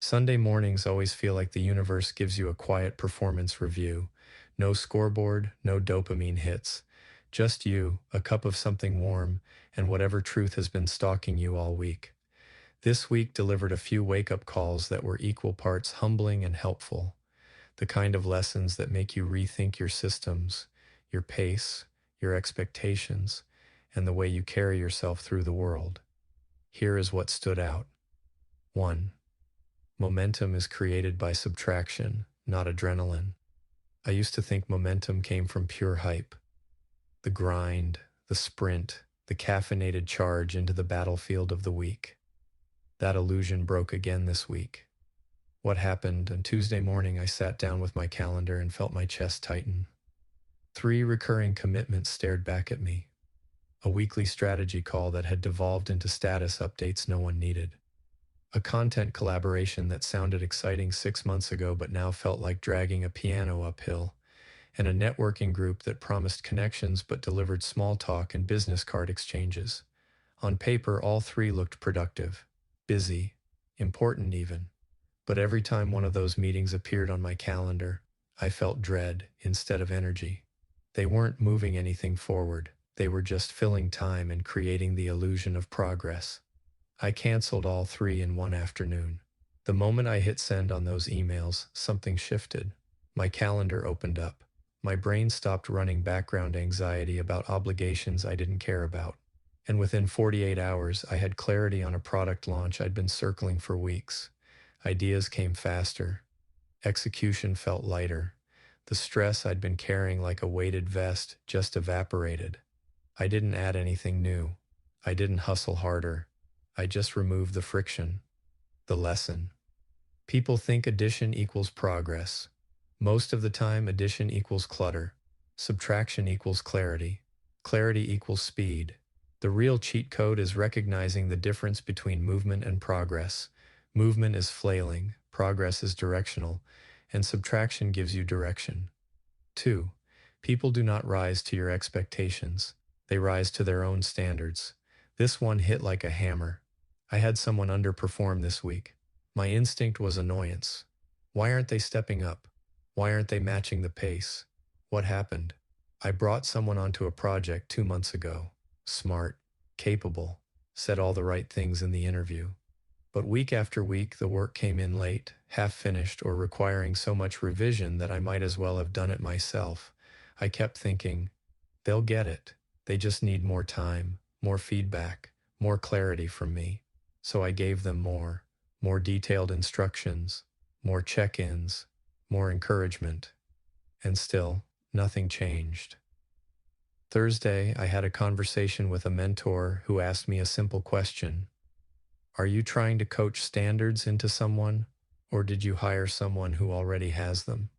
Sunday mornings always feel like the universe gives you a quiet performance review. No scoreboard, no dopamine hits. Just you, a cup of something warm, and whatever truth has been stalking you all week. This week delivered a few wake-up calls that were equal parts humbling and helpful. The kind of lessons that make you rethink your systems, your pace, your expectations, and the way you carry yourself through the world. Here is what stood out. 1. Momentum is created by subtraction, not adrenaline. I used to think momentum came from pure hype. The grind, the sprint, the caffeinated charge into the battlefield of the week. That illusion broke again this week. What happened? On Tuesday morning, I sat down with my calendar and felt my chest tighten. 3 recurring commitments stared back at me. A weekly strategy call that had devolved into status updates no one needed. A content collaboration that sounded exciting 6 months ago but now felt like dragging a piano uphill. And a networking group that promised connections but delivered small talk and business card exchanges. On paper, all 3 looked productive, busy, important even. But every time one of those meetings appeared on my calendar, I felt dread instead of energy. They weren't moving anything forward. They were just filling time and creating the illusion of progress. I canceled all 3 in one afternoon. The moment I hit send on those emails, something shifted. My calendar opened up. My brain stopped running background anxiety about obligations I didn't care about. And within 48 hours, I had clarity on a product launch I'd been circling for weeks. Ideas came faster. Execution felt lighter. The stress I'd been carrying like a weighted vest just evaporated. I didn't add anything new. I didn't hustle harder. I just removed the friction. The lesson. People think addition equals progress. Most of the time, addition equals clutter. Subtraction equals clarity. Clarity equals speed. The real cheat code is recognizing the difference between movement and progress. Movement is flailing, progress is directional, and subtraction gives you direction. 2. People do not rise to your expectations. They rise to their own standards. This one hit like a hammer. I had someone underperform this week. My instinct was annoyance. Why aren't they stepping up? Why aren't they matching the pace? What happened? I brought someone onto a project 2 months ago. Smart, capable, said all the right things in the interview. But week after week, the work came in late, half finished, or requiring so much revision that I might as well have done it myself. I kept thinking, they'll get it. They just need more time, more feedback, more clarity from me. So I gave them more detailed instructions, more check-ins, more encouragement. And still, nothing changed. Thursday, I had a conversation with a mentor who asked me a simple question. Are you trying to coach standards into someone, or did you hire someone who already has them?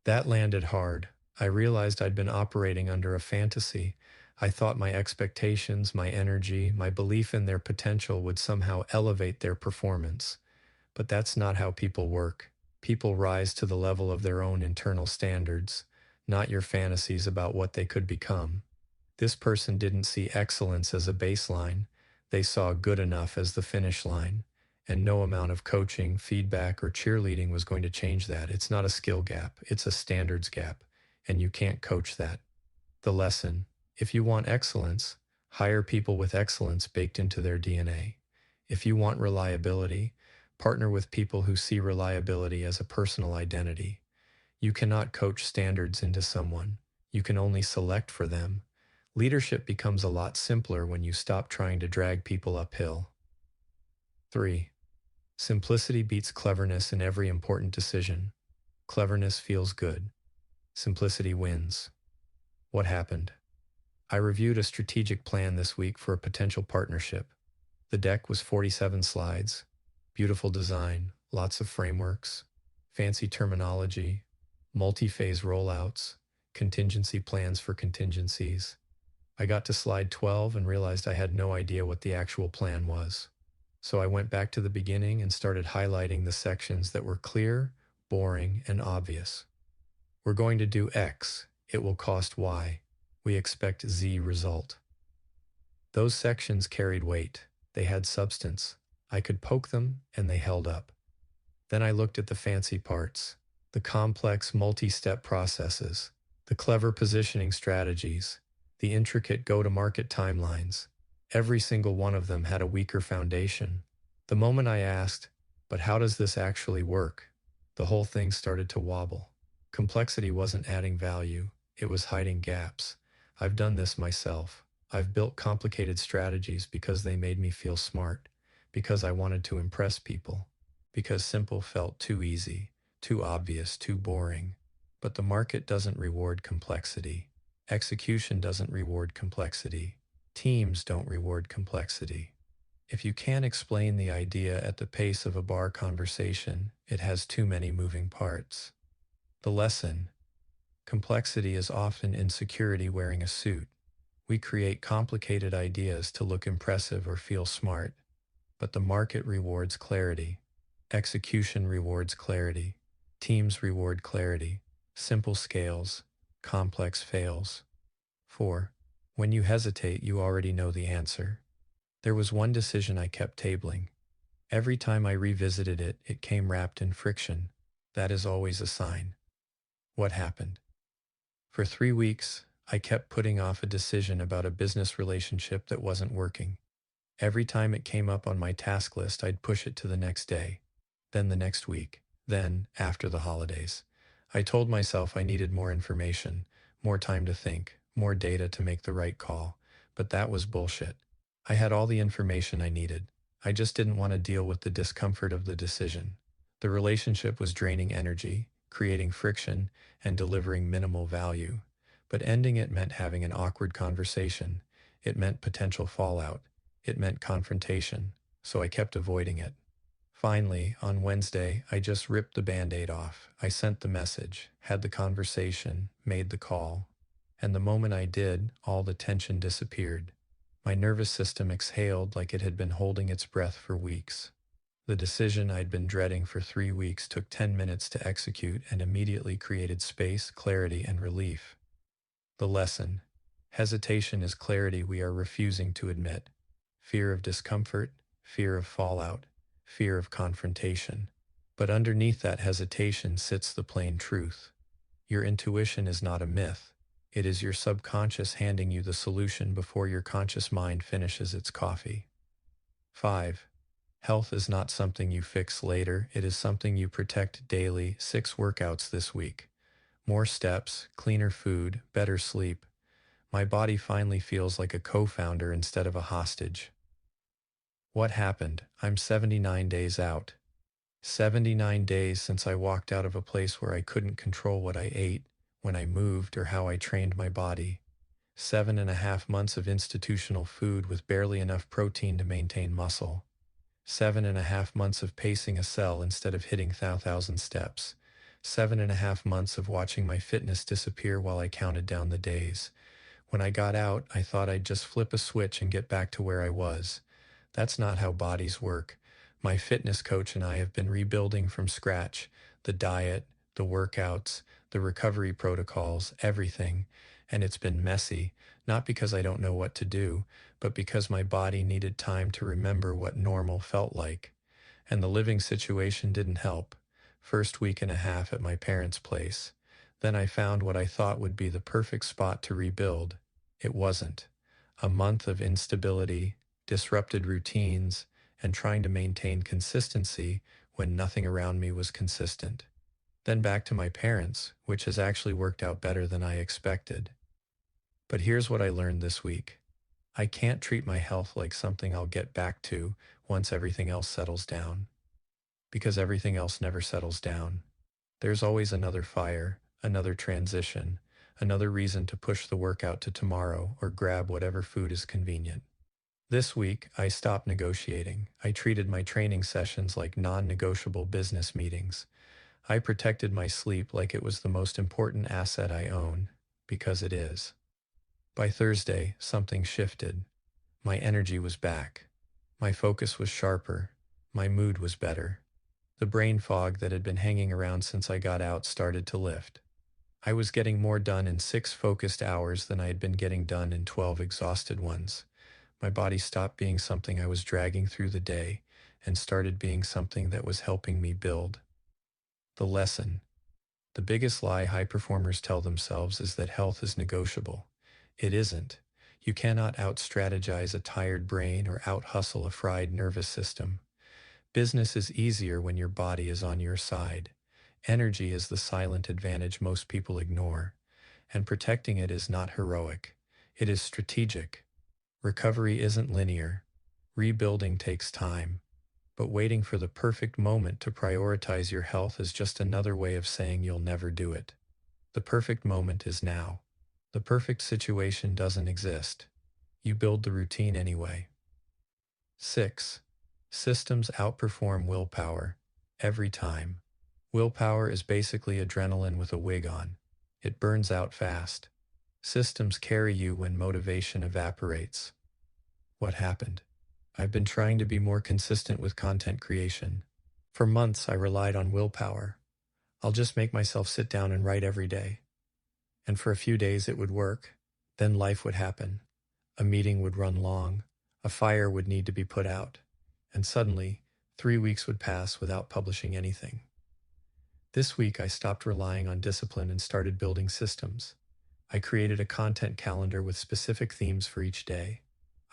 That landed hard. I realized I'd been operating under a fantasy. I thought my expectations, my energy, my belief in their potential would somehow elevate their performance. But that's not how people work. People rise to the level of their own internal standards, not your fantasies about what they could become. This person didn't see excellence as a baseline. They saw good enough as the finish line. And no amount of coaching, feedback, or cheerleading was going to change that. It's not a skill gap, it's a standards gap. And you can't coach that. The lesson: if you want excellence, hire people with excellence baked into their DNA. If you want reliability, partner with people who see reliability as a personal identity. You cannot coach standards into someone. You can only select for them. Leadership becomes a lot simpler when you stop trying to drag people uphill. 3. Simplicity beats cleverness in every important decision. Cleverness feels good. Simplicity wins. What happened? I reviewed a strategic plan this week for a potential partnership. The deck was 47 slides, beautiful design, lots of frameworks, fancy terminology, multi-phase rollouts, contingency plans for contingencies. I got to slide 12 and realized I had no idea what the actual plan was. So I went back to the beginning and started highlighting the sections that were clear, boring, and obvious. We're going to do X. It will cost Y. We expect Z result. Those sections carried weight. They had substance. I could poke them, and they held up. Then I looked at the fancy parts, the complex multi-step processes, the clever positioning strategies, the intricate go-to-market timelines. Every single one of them had a weaker foundation. The moment I asked, but how does this actually work? The whole thing started to wobble. Complexity wasn't adding value, it was hiding gaps. I've done this myself. I've built complicated strategies because they made me feel smart, because I wanted to impress people, because simple felt too easy, too obvious, too boring. But the market doesn't reward complexity. Execution doesn't reward complexity. Teams don't reward complexity. If you can't explain the idea at the pace of a bar conversation, it has too many moving parts. The lesson: complexity is often insecurity wearing a suit. We create complicated ideas to look impressive or feel smart, but the market rewards clarity. Execution rewards clarity. Teams reward clarity. Simple scales, complex fails. 4. When you hesitate, you already know the answer. There was one decision I kept tabling. Every time I revisited it, it came wrapped in friction. That is always a sign. What happened? For 3 weeks, I kept putting off a decision about a business relationship that wasn't working. Every time it came up on my task list, I'd push it to the next day, then the next week, then after the holidays. I told myself I needed more information, more time to think, more data to make the right call, but that was bullshit. I had all the information I needed. I just didn't want to deal with the discomfort of the decision. The relationship was draining energy, creating friction, and delivering minimal value. But ending it meant having an awkward conversation. It meant potential fallout. It meant confrontation, so I kept avoiding it. Finally, on Wednesday, I just ripped the Band-Aid off. I sent the message, had the conversation, made the call. And the moment I did, all the tension disappeared. My nervous system exhaled like it had been holding its breath for weeks. The decision I'd been dreading for 3 weeks took 10 minutes to execute and immediately created space, clarity, and relief. The lesson: hesitation is clarity we are refusing to admit. Fear of discomfort, fear of fallout, fear of confrontation. But underneath that hesitation sits the plain truth. Your intuition is not a myth. It is your subconscious handing you the solution before your conscious mind finishes its coffee. 5. Health is not something you fix later. It is something you protect daily. 6 workouts this week. More steps, cleaner food, better sleep. My body finally feels like a co-founder instead of a hostage. What happened? I'm 79 days out. 79 days since I walked out of a place where I couldn't control what I ate, when I moved, or how I trained my body. 7.5 months of institutional food with barely enough protein to maintain muscle. 7.5 months of pacing a cell instead of hitting 1,000 steps. 7.5 months of watching my fitness disappear while I counted down the days. When I got out, I thought I'd just flip a switch and get back to where I was. That's not how bodies work. My fitness coach and I have been rebuilding from scratch: the diet, the workouts, the recovery protocols, everything. And it's been messy, not because I don't know what to do, but because my body needed time to remember what normal felt like. And the living situation didn't help. First week and a half at my parents' place. Then I found what I thought would be the perfect spot to rebuild. It wasn't. A month of instability, disrupted routines, and trying to maintain consistency when nothing around me was consistent. Then back to my parents, which has actually worked out better than I expected. But here's what I learned this week. I can't treat my health like something I'll get back to once everything else settles down. Because everything else never settles down. There's always another fire, another transition, another reason to push the workout to tomorrow or grab whatever food is convenient. This week, I stopped negotiating. I treated my training sessions like non-negotiable business meetings. I protected my sleep like it was the most important asset I own, because it is. By Thursday, something shifted. My energy was back. My focus was sharper. My mood was better. The brain fog that had been hanging around since I got out started to lift. I was getting more done in 6 focused hours than I had been getting done in 12 exhausted ones. My body stopped being something I was dragging through the day, and started being something that was helping me build. The lesson. The biggest lie high performers tell themselves is that health is negotiable. It isn't. You cannot out-strategize a tired brain or out-hustle a fried nervous system. Business is easier when your body is on your side. Energy is the silent advantage most people ignore, and protecting it is not heroic. It is strategic. Recovery isn't linear. Rebuilding takes time. But waiting for the perfect moment to prioritize your health is just another way of saying you'll never do it. The perfect moment is now. The perfect situation doesn't exist. You build the routine anyway. 6. Systems outperform willpower. Every time. Willpower is basically adrenaline with a wig on. It burns out fast. Systems carry you when motivation evaporates. What happened? I've been trying to be more consistent with content creation. For months, I relied on willpower. I'll just make myself sit down and write every day. And for a few days, it would work. Then life would happen. A meeting would run long. A fire would need to be put out. And suddenly, 3 weeks would pass without publishing anything. This week, I stopped relying on discipline and started building systems. I created a content calendar with specific themes for each day.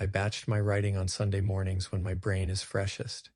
I batched my writing on Sunday mornings when my brain is freshest.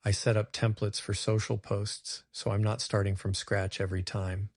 I set up templates for social posts, so I'm not starting from scratch every time.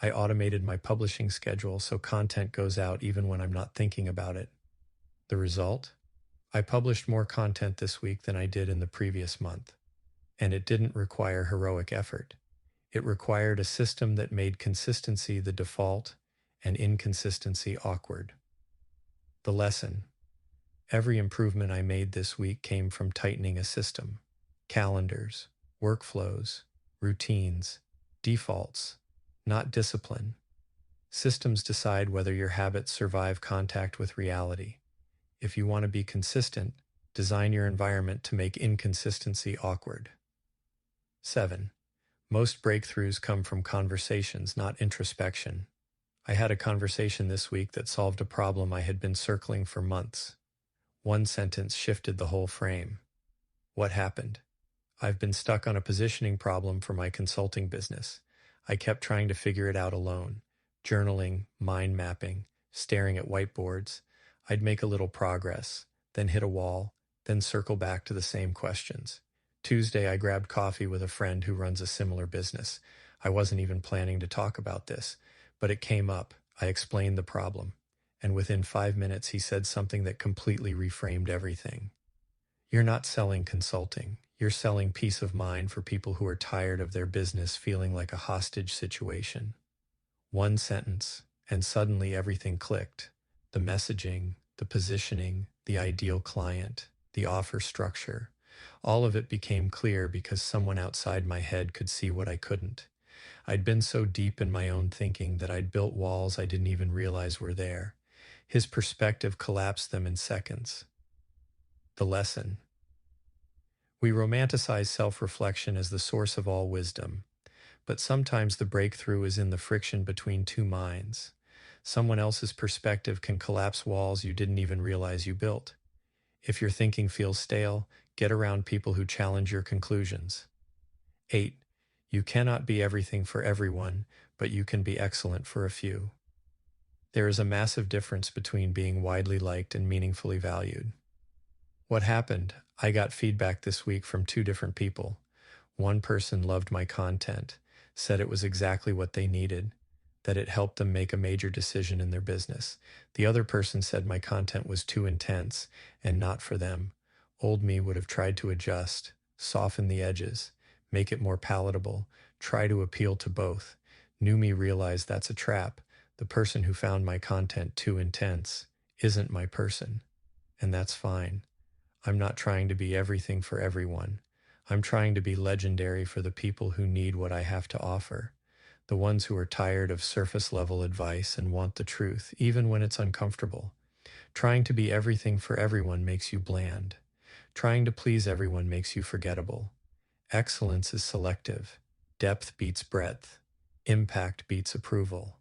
I automated my publishing schedule so content goes out even when I'm not thinking about it. The result? I published more content this week than I did in the previous month. And it didn't require heroic effort. It required a system that made consistency the default and inconsistency awkward. The lesson. Every improvement I made this week came from tightening a system. Calendars, workflows, routines, defaults, not discipline. Systems decide whether your habits survive contact with reality. If you want to be consistent, design your environment to make inconsistency awkward. 7. Most breakthroughs come from conversations, not introspection. I had a conversation this week that solved a problem I had been circling for months. One sentence shifted the whole frame. What happened? I've been stuck on a positioning problem for my consulting business. I kept trying to figure it out alone. Journaling, mind mapping, staring at whiteboards. I'd make a little progress, then hit a wall, then circle back to the same questions. Tuesday, I grabbed coffee with a friend who runs a similar business. I wasn't even planning to talk about this, but it came up. I explained the problem, and within 5 minutes, he said something that completely reframed everything. You're not selling consulting. You're selling peace of mind for people who are tired of their business feeling like a hostage situation. One sentence, and suddenly everything clicked. The messaging, the positioning, the ideal client, the offer structure. All of it became clear because someone outside my head could see what I couldn't. I'd been so deep in my own thinking that I'd built walls I didn't even realize were there. His perspective collapsed them in seconds. The lesson. We romanticize self-reflection as the source of all wisdom, but sometimes the breakthrough is in the friction between two minds. Someone else's perspective can collapse walls you didn't even realize you built. If your thinking feels stale, get around people who challenge your conclusions. 8. You cannot be everything for everyone, but you can be excellent for a few. There is a massive difference between being widely liked and meaningfully valued. What happened? I got feedback this week from 2 different people. One person loved my content, said it was exactly what they needed, that it helped them make a major decision in their business. The other person said my content was too intense and not for them. Old me would have tried to adjust, soften the edges, make it more palatable, try to appeal to both. New me realized that's a trap. The person who found my content too intense isn't my person, and that's fine. I'm not trying to be everything for everyone. I'm trying to be legendary for the people who need what I have to offer, the ones who are tired of surface-level advice and want the truth, even when it's uncomfortable. Trying to be everything for everyone makes you bland. Trying to please everyone makes you forgettable. Excellence is selective. Depth beats breadth. Impact beats approval.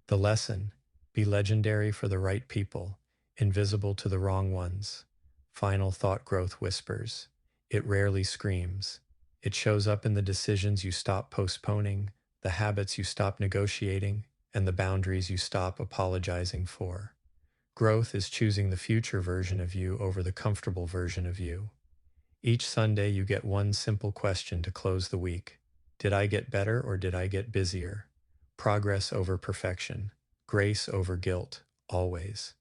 The lesson: be legendary for the right people, invisible to the wrong ones. Final thought growth whispers. It rarely screams. It shows up in the decisions you stop postponing, the habits you stop negotiating, and the boundaries you stop apologizing for. Growth is choosing the future version of you over the comfortable version of you. Each Sunday, you get one simple question to close the week. Did I get better or did I get busier? Progress over perfection. Grace over guilt, always.